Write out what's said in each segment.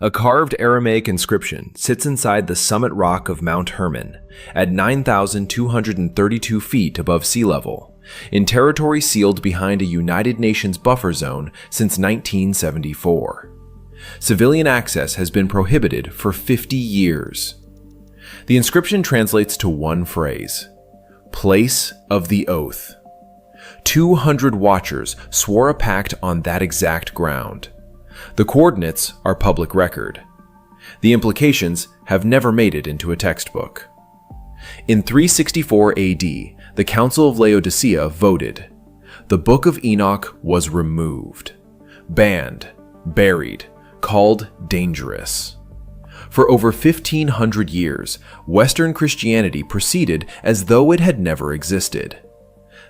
A carved Aramaic inscription sits inside the summit rock of Mount Hermon at 9,232 feet above sea level, in territory sealed behind a United Nations buffer zone since 1974. Civilian access has been prohibited for 50 years. The inscription translates to one phrase: Place of the Oath. 200 watchers swore a pact on that exact ground. The coordinates are public record. The implications have never made it into a textbook. In 364 AD, the Council of Laodicea voted. The Book of Enoch was removed, banned, buried, called dangerous. For over 1,500 years, Western Christianity proceeded as though it had never existed.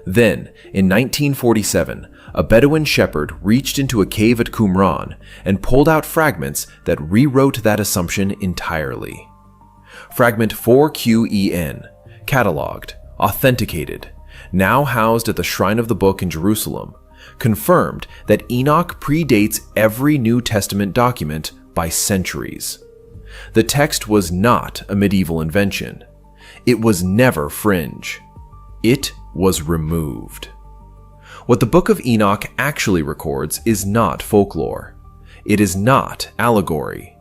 Then, in 1947, a Bedouin shepherd reached into a cave at Qumran and pulled out fragments that rewrote that assumption entirely. Fragment 4QEN, catalogued, authenticated, now housed at the Shrine of the Book in Jerusalem, confirmed that Enoch predates every New Testament document by centuries. The text was not a medieval invention. It was never fringe. It was removed. What the Book of Enoch actually records is not folklore. It is not allegory.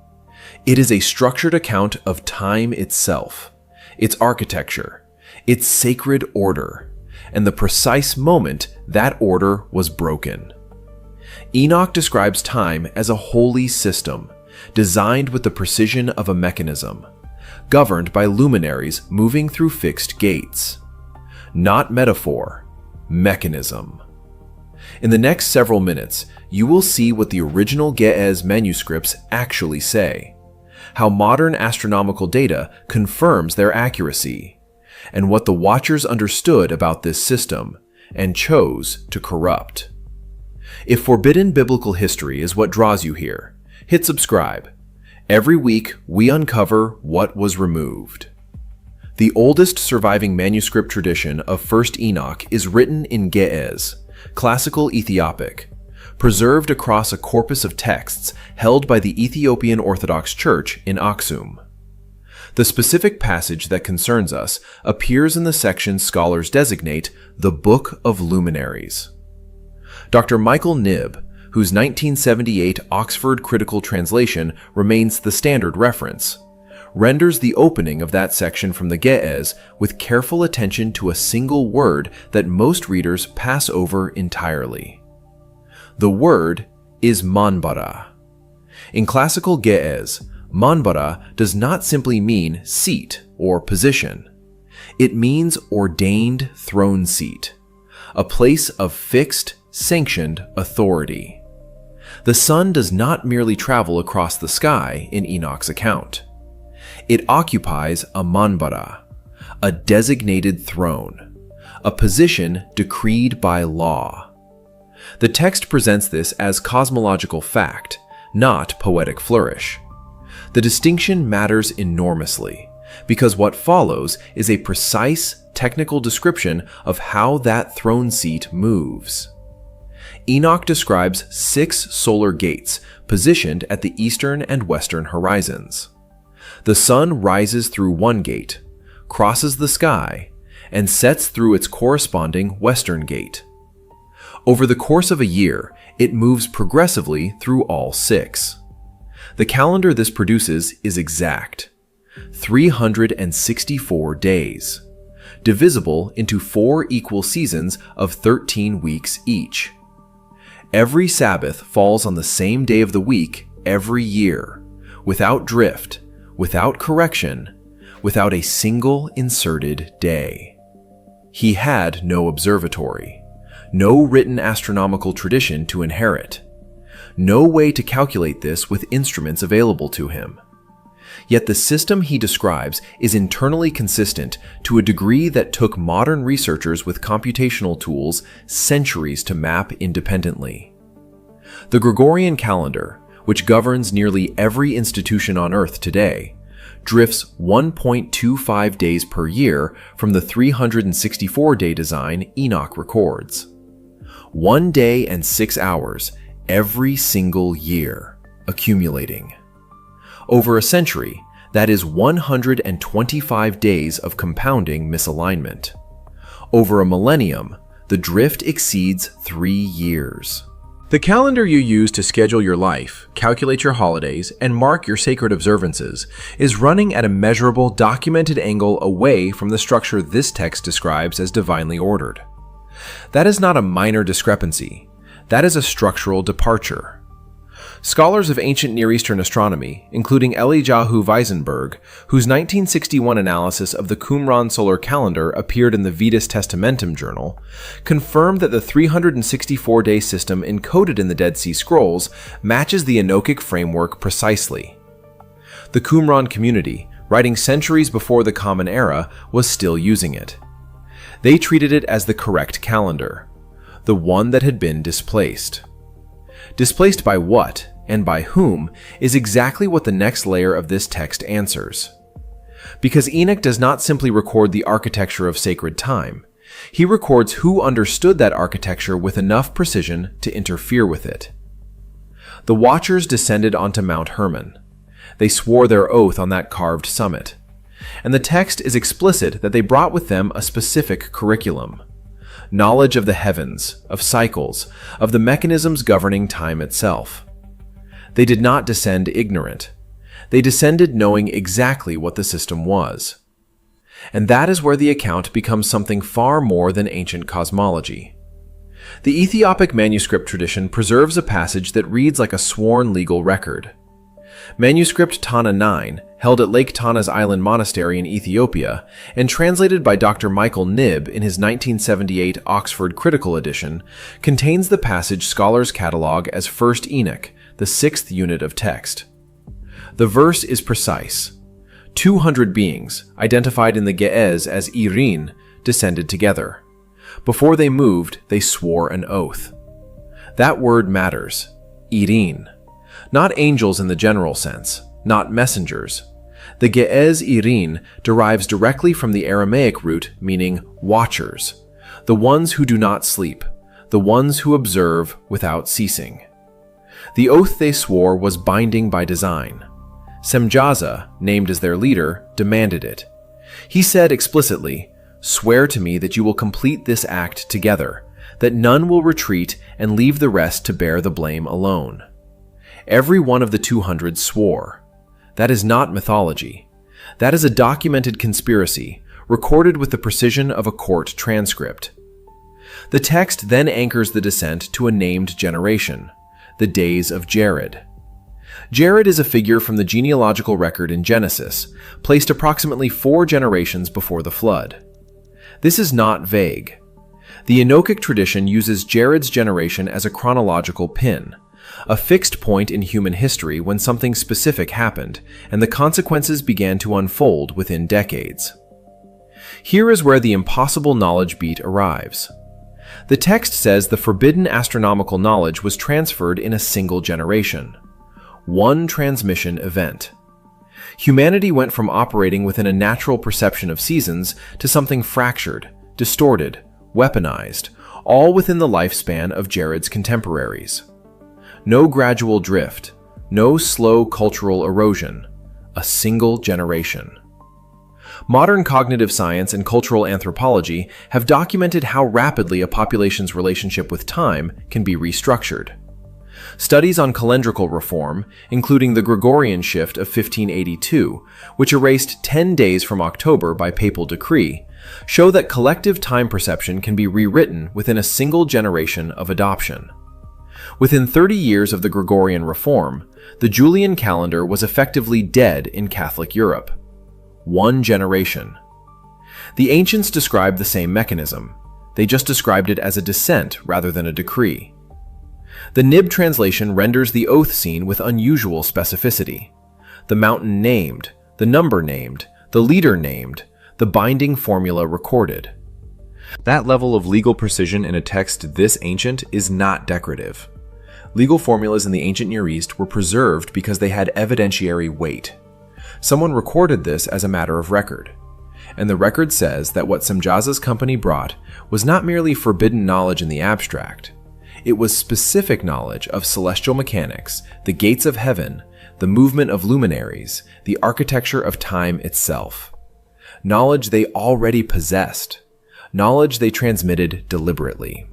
It is a structured account of time itself, its architecture, its sacred order, and the precise moment that order was broken. Enoch describes time as a holy system, designed with the precision of a mechanism, governed by luminaries moving through fixed gates. Not metaphor, mechanism. In the next several minutes, you will see what the original Ge'ez manuscripts actually say, how modern astronomical data confirms their accuracy, and what the Watchers understood about this system and chose to corrupt. If forbidden biblical history is what draws you here, hit subscribe. Every week, we uncover what was removed. The oldest surviving manuscript tradition of First Enoch is written in Ge'ez, classical Ethiopic, preserved across a corpus of texts held by the Ethiopian Orthodox Church in Aksum. The specific passage that concerns us appears in the section scholars designate the Book of Luminaries. Dr. Michael Knibb, whose 1978 Oxford Critical Translation remains the standard reference, renders the opening of that section from the Ge'ez with careful attention to a single word that most readers pass over entirely. The word is manbara. In classical Ge'ez, manbara does not simply mean seat or position. It means ordained throne seat, a place of fixed, sanctioned authority. The sun does not merely travel across the sky in Enoch's account. It occupies a manbara, a designated throne, a position decreed by law. The text presents this as cosmological fact, not poetic flourish. The distinction matters enormously, because what follows is a precise technical description of how that throne seat moves. Enoch describes 6 solar gates positioned at the eastern and western horizons. The sun rises through one gate, crosses the sky, and sets through its corresponding western gate. Over the course of a year, it moves progressively through all 6. The calendar this produces is exact: 364 days, divisible into 4 equal seasons of 13 weeks each. Every Sabbath falls on the same day of the week every year, without drift, without correction, without a single inserted day. He had no observatory, no written astronomical tradition to inherit, no way to calculate this with instruments available to him. Yet the system he describes is internally consistent to a degree that took modern researchers with computational tools centuries to map independently. The Gregorian calendar, which governs nearly every institution on Earth today, drifts 1.25 days per year from the 364-day design Enoch records. 1 day and 6 hours every single year, accumulating. Over a century, that is 125 days of compounding misalignment. Over a millennium, the drift exceeds 3 years. The calendar you use to schedule your life, calculate your holidays, and mark your sacred observances is running at a measurable, documented angle away from the structure this text describes as divinely ordered. That is not a minor discrepancy. That is a structural departure. Scholars of ancient Near Eastern astronomy, including Eliyahu Weisenberg, whose 1961 analysis of the Qumran solar calendar appeared in the Vetus Testamentum journal, confirmed that the 364-day system encoded in the Dead Sea Scrolls matches the Enochic framework precisely. The Qumran community, writing centuries before the Common Era, was still using it. They treated it as the correct calendar, the one that had been displaced. Displaced by what, and by whom, is exactly what the next layer of this text answers. Because Enoch does not simply record the architecture of sacred time, he records who understood that architecture with enough precision to interfere with it. The Watchers descended onto Mount Hermon. They swore their oath on that carved summit. And the text is explicit that they brought with them a specific curriculum. Knowledge of the heavens, of cycles, of the mechanisms governing time itself. They did not descend ignorant. They descended knowing exactly what the system was. And that is where the account becomes something far more than ancient cosmology. The Ethiopic manuscript tradition preserves a passage that reads like a sworn legal record. Manuscript Tana 9, held at Lake Tana's Island Monastery in Ethiopia, and translated by Dr. Michael Knibb in his 1978 Oxford Critical Edition, contains the passage scholars catalog as 1st Enoch, the 6th unit of text. The verse is precise. 200 beings, identified in the Ge'ez as Irin, descended together. Before they moved, they swore an oath. That word matters. Irin. Not angels in the general sense, not messengers. The Ge'ez Irin derives directly from the Aramaic root meaning watchers, the ones who do not sleep, the ones who observe without ceasing. The oath they swore was binding by design. Semjaza, named as their leader, demanded it. He said explicitly, "Swear to me that you will complete this act together, that none will retreat and leave the rest to bear the blame alone." Every one of the 200 swore. That is not mythology. That is a documented conspiracy, recorded with the precision of a court transcript. The text then anchors the descent to a named generation, the days of Jared. Jared is a figure from the genealogical record in Genesis, placed approximately 4 generations before the flood. This is not vague. The Enochic tradition uses Jared's generation as a chronological pin, a fixed point in human history when something specific happened, and the consequences began to unfold within decades. Here is where the impossible knowledge beat arrives. The text says the forbidden astronomical knowledge was transferred in a single generation. One transmission event. Humanity went from operating within a natural perception of seasons to something fractured, distorted, weaponized, all within the lifespan of Jared's contemporaries. No gradual drift, no slow cultural erosion, a single generation. Modern cognitive science and cultural anthropology have documented how rapidly a population's relationship with time can be restructured. Studies on calendrical reform, including the Gregorian shift of 1582, which erased 10 days from October by papal decree, show that collective time perception can be rewritten within a single generation of adoption. Within 30 years of the Gregorian reform, the Julian calendar was effectively dead in Catholic Europe. One generation. The ancients described the same mechanism. They just described it as a descent rather than a decree. The Knibb translation renders the oath scene with unusual specificity. The mountain named, the number named, the leader named, the binding formula recorded. That level of legal precision in a text this ancient is not decorative. Legal formulas in the ancient Near East were preserved because they had evidentiary weight. Someone recorded this as a matter of record. And the record says that what Semjaza's company brought was not merely forbidden knowledge in the abstract. It was specific knowledge of celestial mechanics, the gates of heaven, the movement of luminaries, the architecture of time itself. Knowledge they already possessed. Knowledge they transmitted deliberately.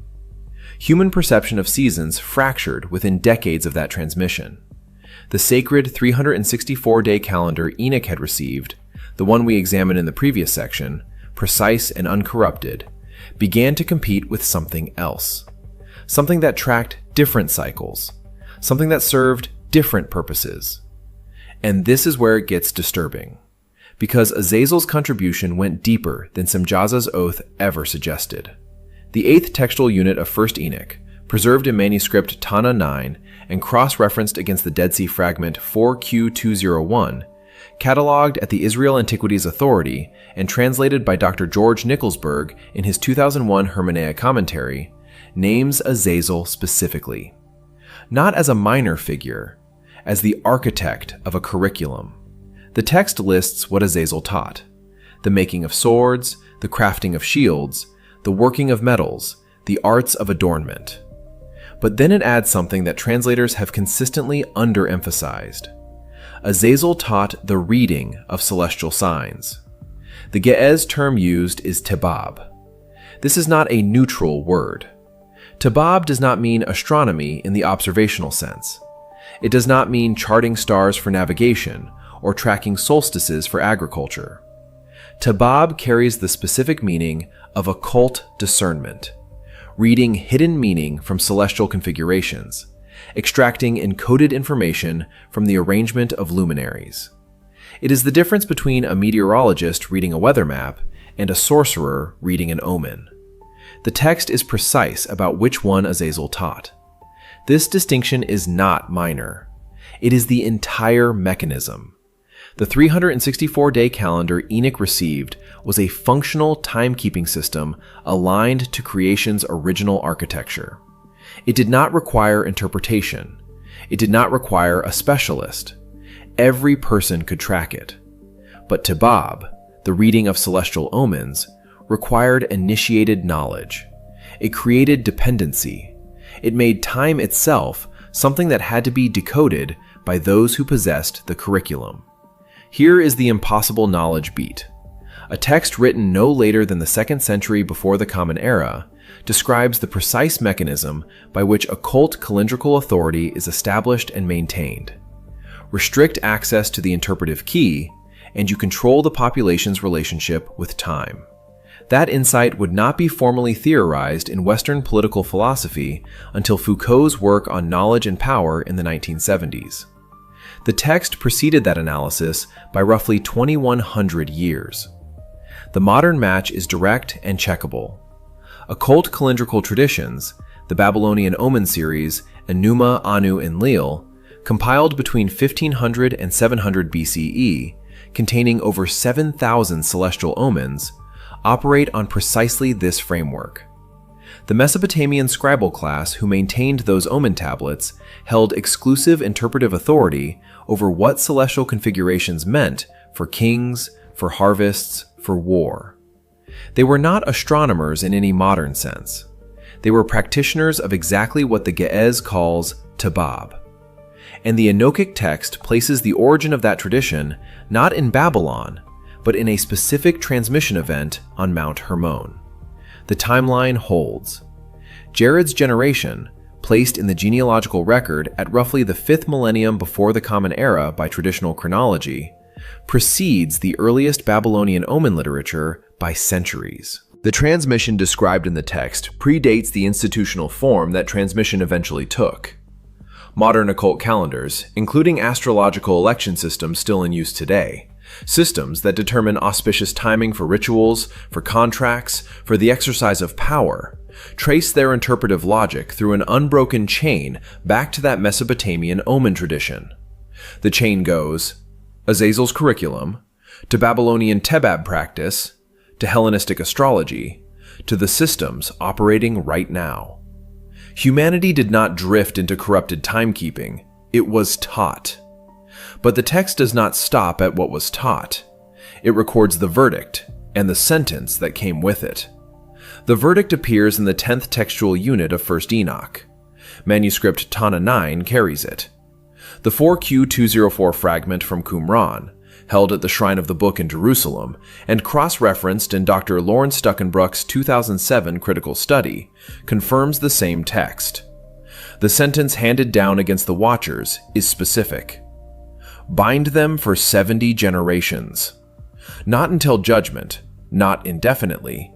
Human perception of seasons fractured within decades of that transmission. The sacred 364-day calendar Enoch had received, the one we examined in the previous section, precise and uncorrupted, began to compete with something else. Something that tracked different cycles. Something that served different purposes. And this is where it gets disturbing, because Azazel's contribution went deeper than Semjaza's oath ever suggested. The 8th textual unit of 1st Enoch, preserved in manuscript Tana 9 and cross-referenced against the Dead Sea fragment 4Q201, cataloged at the Israel Antiquities Authority and translated by Dr. George Nicholsberg in his 2001 Hermeneia commentary, names Azazel specifically. Not as a minor figure, as the architect of a curriculum. The text lists what Azazel taught: the making of swords, the crafting of shields, the working of metals, the arts of adornment. But then it adds something that translators have consistently underemphasized. Azazel taught the reading of celestial signs. The Ge'ez term used is tebab. This is not a neutral word. Tebab does not mean astronomy in the observational sense. It does not mean charting stars for navigation or tracking solstices for agriculture. Tebab carries the specific meaning of occult discernment, reading hidden meaning from celestial configurations, extracting encoded information from the arrangement of luminaries. It is the difference between a meteorologist reading a weather map and a sorcerer reading an omen. The text is precise about which one Azazel taught. This distinction is not minor. It is the entire mechanism. The 364-day calendar Enoch received was a functional timekeeping system aligned to creation's original architecture. It did not require interpretation. It did not require a specialist. Every person could track it. But Tebab, the reading of celestial omens, required initiated knowledge. It created dependency. It made time itself something that had to be decoded by those who possessed the curriculum. Here is the impossible knowledge beat. A text written no later than the 2nd century before the Common Era describes the precise mechanism by which occult calendrical authority is established and maintained. Restrict access to the interpretive key, and you control the population's relationship with time. That insight would not be formally theorized in Western political philosophy until Foucault's work on knowledge and power in the 1970s. The text preceded that analysis by roughly 2,100 years. The modern match is direct and checkable. Occult calendrical traditions, the Babylonian Omen series, Enuma, Anu, and Enlil, compiled between 1500 and 700 BCE, containing over 7,000 celestial omens, operate on precisely this framework. The Mesopotamian scribal class who maintained those omen tablets held exclusive interpretive authority over what celestial configurations meant for kings, for harvests, for war. They were not astronomers in any modern sense. They were practitioners of exactly what the Ge'ez calls Tebab. And the Enochic text places the origin of that tradition not in Babylon, but in a specific transmission event on Mount Hermon. The timeline holds. Jared's generation, placed in the genealogical record at roughly the 5th millennium before the Common Era by traditional chronology, precedes the earliest Babylonian omen literature by centuries. The transmission described in the text predates the institutional form that transmission eventually took. Modern occult calendars, including astrological election systems still in use today, systems that determine auspicious timing for rituals, for contracts, for the exercise of power, trace their interpretive logic through an unbroken chain back to that Mesopotamian omen tradition. The chain goes Azazel's curriculum, to Babylonian Tebab practice, to Hellenistic astrology, to the systems operating right now. Humanity did not drift into corrupted timekeeping, it was taught. But the text does not stop at what was taught. It records the verdict and the sentence that came with it. The verdict appears in the 10th textual unit of 1st Enoch. Manuscript Tana 9 carries it. The 4Q204 fragment from Qumran, held at the Shrine of the Book in Jerusalem and cross-referenced in Dr. Lauren Stuckenbrook's 2007 critical study, confirms the same text. The sentence handed down against the Watchers is specific. Bind them for 70 generations. Not until judgment, not indefinitely.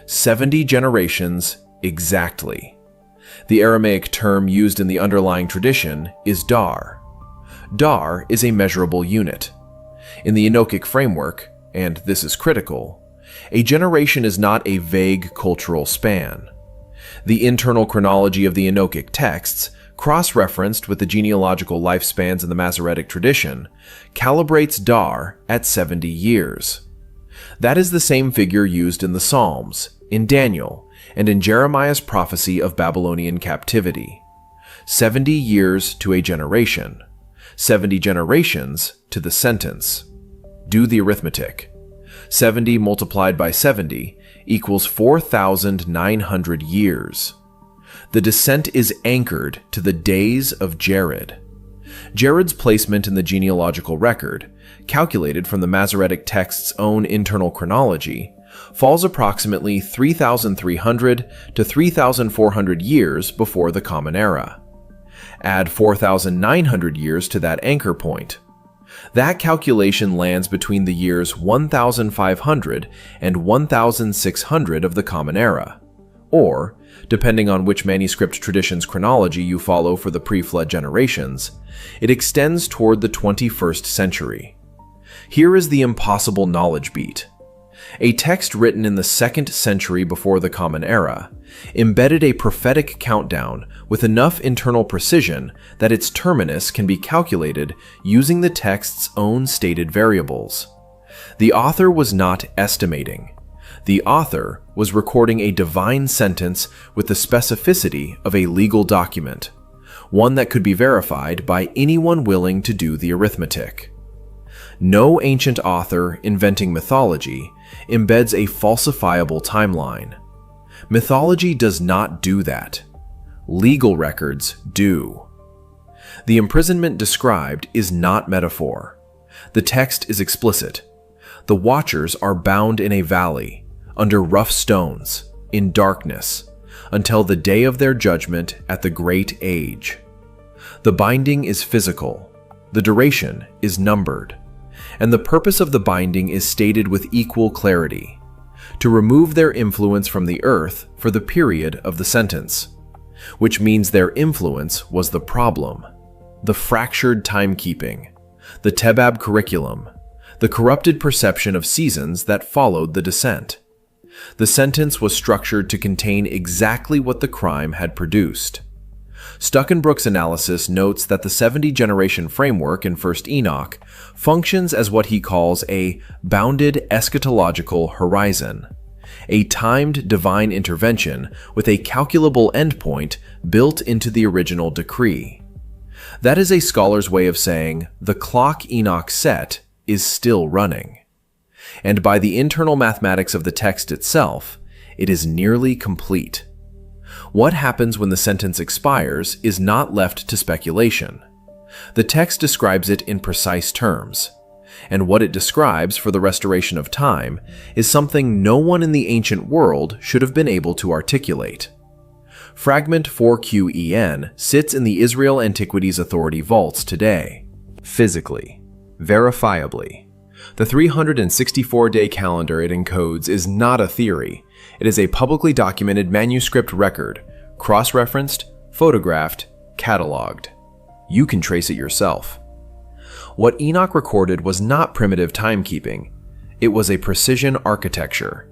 70 generations exactly. The Aramaic term used in the underlying tradition is dar. Dar is a measurable unit. In the Enochic framework, and this is critical, a generation is not a vague cultural span. The internal chronology of the Enochic texts, cross-referenced with the genealogical lifespans in the Masoretic tradition, calibrates dar at 70 years. That is the same figure used in the Psalms, in Daniel, and in Jeremiah's prophecy of Babylonian captivity. 70 years to a generation. 70 generations to the sentence. Do the arithmetic. 70 multiplied by 70 equals 4,900 years. The descent is anchored to the days of Jared. Jared's placement in the genealogical record, calculated from the Masoretic text's own internal chronology, falls approximately 3,300 to 3,400 years before the Common Era. Add 4,900 years to that anchor point. That calculation lands between the years 1,500 and 1,600 of the Common Era, or, depending on which manuscript tradition's chronology you follow for the pre-flood generations, it extends toward the 21st century. Here is the impossible knowledge beat. A text written in the 2nd century before the Common Era embedded a prophetic countdown with enough internal precision that its terminus can be calculated using the text's own stated variables. The author was not estimating. The author was recording a divine sentence with the specificity of a legal document, one that could be verified by anyone willing to do the arithmetic. No ancient author inventing mythology embeds a falsifiable timeline. Mythology does not do that. Legal records do. The imprisonment described is not metaphor. The text is explicit. The Watchers are bound in a valley, under rough stones, in darkness, until the day of their judgment at the great age. The binding is physical. The duration is numbered. And the purpose of the binding is stated with equal clarity: to remove their influence from the earth for the period of the sentence, which means their influence was the problem, the fractured timekeeping, the Tebab curriculum, the corrupted perception of seasons that followed the descent. The sentence was structured to contain exactly what the crime had produced. Stuckenbrook's analysis notes that the 70-generation framework in 1st Enoch functions as what he calls a bounded eschatological horizon, a timed divine intervention with a calculable endpoint built into the original decree. That is a scholar's way of saying the clock Enoch set is still running. And by the internal mathematics of the text itself, it is nearly complete. What happens when the sentence expires is not left to speculation. The text describes it in precise terms, and what it describes for the restoration of time is something no one in the ancient world should have been able to articulate. Fragment 4QEN sits in the Israel Antiquities Authority vaults today. Physically, verifiably, the 364-day calendar it encodes is not a theory. It is a publicly documented manuscript record, cross-referenced, photographed, cataloged. You can trace it yourself. What Enoch recorded was not primitive timekeeping. It was a precision architecture.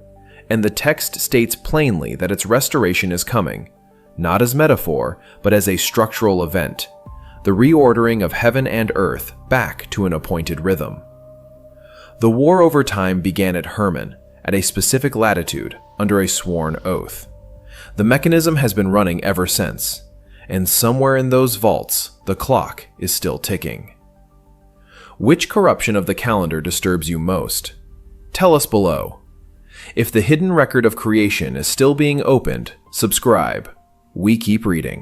And the text states plainly that its restoration is coming, not as metaphor, but as a structural event, the reordering of heaven and earth back to an appointed rhythm. The war over time began at Hermon, at a specific latitude, under a sworn oath. The mechanism has been running ever since, and somewhere in those vaults, the clock is still ticking. Which corruption of the calendar disturbs you most? Tell us below. If the hidden record of creation is still being opened, subscribe. We keep reading.